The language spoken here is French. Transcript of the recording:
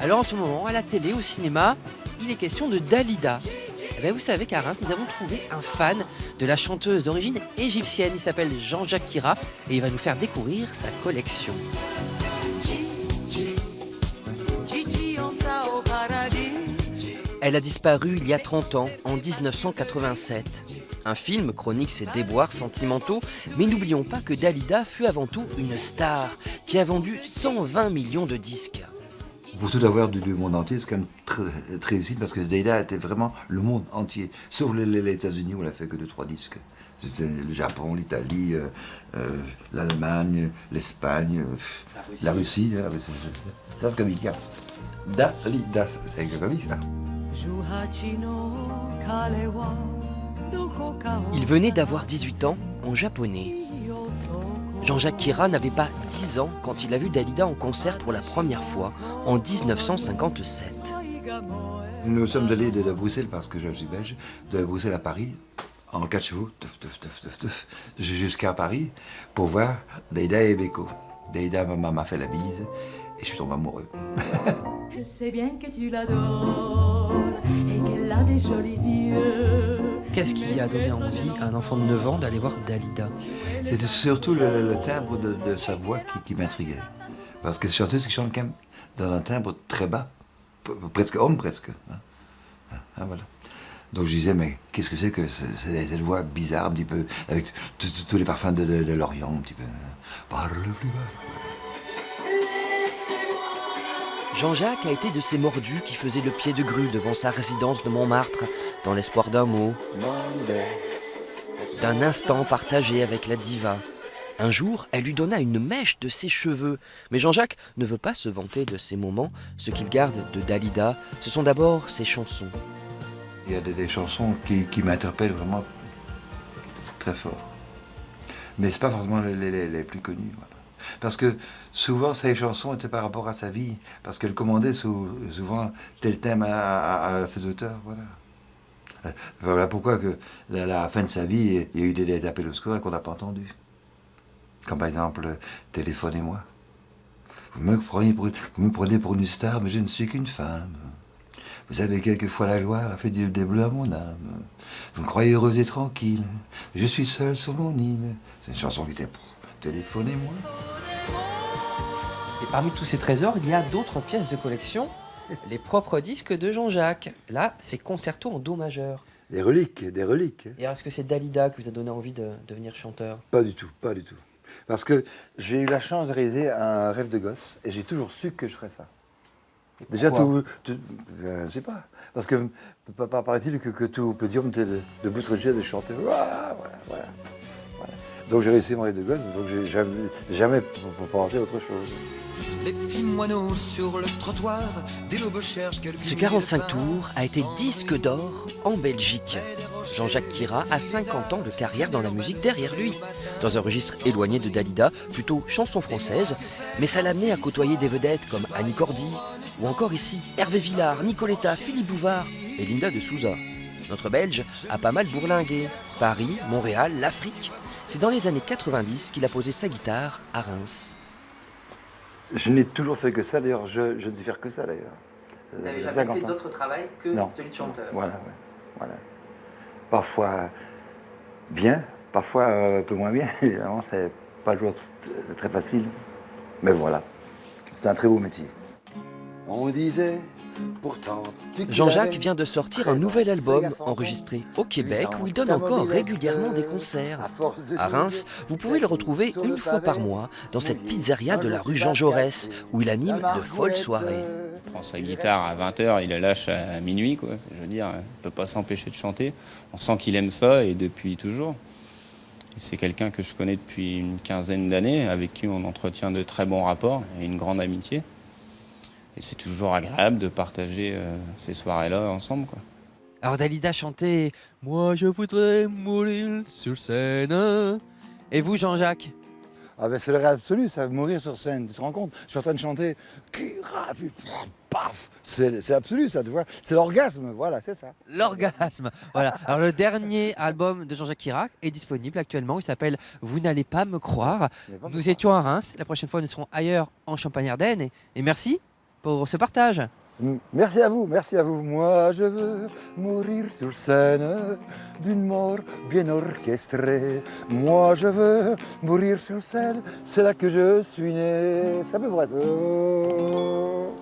Alors en ce moment, à la télé, au cinéma, il est question de Dalida. Eh bien, vous savez qu'à Reims, nous avons trouvé un fan de la chanteuse d'origine égyptienne. Il s'appelle Jean-Jacques Kira et il va nous faire découvrir sa collection. Elle a disparu il y a 30 ans, en 1987. Un film chronique ses déboires sentimentaux, mais n'oublions pas que Dalida fut avant tout une star qui a vendu 120 millions de disques. Pour tout avoir du monde entier, c'est quand même très réussi parce que Dalida était vraiment le monde entier. Sauf les États-Unis où elle a fait que 2-3 disques. C'était le Japon, l'Italie, l'Allemagne, l'Espagne, la Russie. Ça c'est comique. Hein. Dalida, c'est comique ça. Il venait d'avoir 18 ans en japonais. Jean-Jacques Kira n'avait pas 10 ans quand il a vu Dalida en concert pour la première fois en 1957. Nous sommes allés de Bruxelles, parce que je suis belge, de Bruxelles à Paris, en 4 chevaux, jusqu'à Paris, pour voir Dalida et Beko. Dalida m'a fait la bise et je suis tombé amoureux. Je sais bien que tu l'adores et qu'elle a des jolis yeux. Qu'est-ce qui a donné envie à un enfant de 9 ans d'aller voir Dalida? C'était surtout le timbre de sa voix qui m'intriguait. Parce que c'est une chanteuse qui chante quand même dans un timbre très bas, presque homme presque. Voilà. Donc je disais, mais qu'est-ce que c'est que cette voix bizarre, un petit peu, avec tous les parfums de l'Orient, un petit peu. Parle plus bas. Jean-Jacques a été de ces mordus qui faisaient le pied de grue devant sa résidence de Montmartre, dans l'espoir d'un mot, d'un instant partagé avec la diva. Un jour, elle lui donna une mèche de ses cheveux. Mais Jean-Jacques ne veut pas se vanter de ces moments. Ce qu'il garde de Dalida, ce sont d'abord ses chansons. Il y a des chansons qui m'interpellent vraiment très fort. Mais c'est pas forcément les plus connues. Voilà. Parce que souvent, ces chansons étaient par rapport à sa vie. Parce qu'elle commandait souvent tel thème à ses auteurs. Voilà. Voilà pourquoi que la fin de sa vie, il y a eu des appels au secours qu'on n'a pas entendus. Comme par exemple, téléphonez-moi. Vous me prenez pour une star, mais je ne suis qu'une femme. Vous avez quelquefois la gloire, fait des bleus à mon âme. Vous me croyez heureuse et tranquille. Je suis seul sur mon île. C'est une chanson qui était téléphonez-moi. Et parmi tous ces trésors, il y a d'autres pièces de collection, les propres disques de Jean-Jacques. Là, c'est concerto en do majeur. Des reliques. Et est-ce que c'est Dalida qui vous a donné envie de devenir chanteur? Pas du tout. Parce que j'ai eu la chance de réaliser un rêve de gosse et j'ai toujours su que je ferais ça. Déjà, je ne sais pas. Parce que, paraît-il que tout podium de Bousseridget de chanter. Voilà. Donc j'ai réussi mon rêve de gosse, donc j'ai jamais pensé à autre chose. Les petits moineaux sur le trottoir, des lobes cherchent quelques... Ce 45 tours a été disque d'or en Belgique. Jean-Jacques Kira a 50 ans de carrière dans la musique derrière lui. Dans un registre éloigné de Dalida, plutôt chanson française, mais ça l'a amené à côtoyer des vedettes comme Annie Cordy, ou encore ici Hervé Villard, Nicoletta, Philippe Bouvard et Linda de Souza. Notre Belge a pas mal bourlingué. Paris, Montréal, l'Afrique. C'est dans les années 90 qu'il a posé sa guitare à Reims. Je n'ai toujours fait que ça, d'ailleurs, je ne sais faire que ça, d'ailleurs. Vous n'avez jamais fait d'autre travail que celui de chanteur? Voilà. Parfois bien, parfois un peu moins bien. Évidemment, c'est pas toujours très facile. Mais voilà, c'est un très beau métier. On disait pourtant... Jean-Jacques vient de sortir un nouvel album enregistré au Québec où il donne encore régulièrement des concerts. À Reims, vous pouvez le retrouver une fois par mois dans cette pizzeria de la rue Jean Jaurès où il anime de folles soirées. Il prend sa guitare à 20h, il la lâche à minuit, quoi. Je veux dire, il ne peut pas s'empêcher de chanter. On sent qu'il aime ça et depuis toujours. Et c'est quelqu'un que je connais depuis une quinzaine d'années, avec qui on entretient de très bons rapports et une grande amitié. Et c'est toujours agréable de partager ces soirées-là ensemble, quoi. Alors Dalida chantait « Moi je voudrais mourir sur scène ». Et vous Jean-Jacques? Ah ben c'est le rêve absolu, ça, mourir sur scène, tu te rends compte? Je suis en train de chanter, paf, c'est absolu ça, tu vois, c'est l'orgasme, voilà, c'est ça. L'orgasme, voilà. Alors le dernier album de Jean-Jacques Kira est disponible actuellement, il s'appelle « Vous n'allez pas me croire ». Nous étions à Reims, la prochaine fois nous serons ailleurs en Champagne-Ardenne et merci. pour ce partage. Merci à vous, merci à vous. Moi, je veux mourir sur scène d'une mort bien orchestrée. Moi, je veux mourir sur scène, c'est là que je suis né. Ça me oiseau.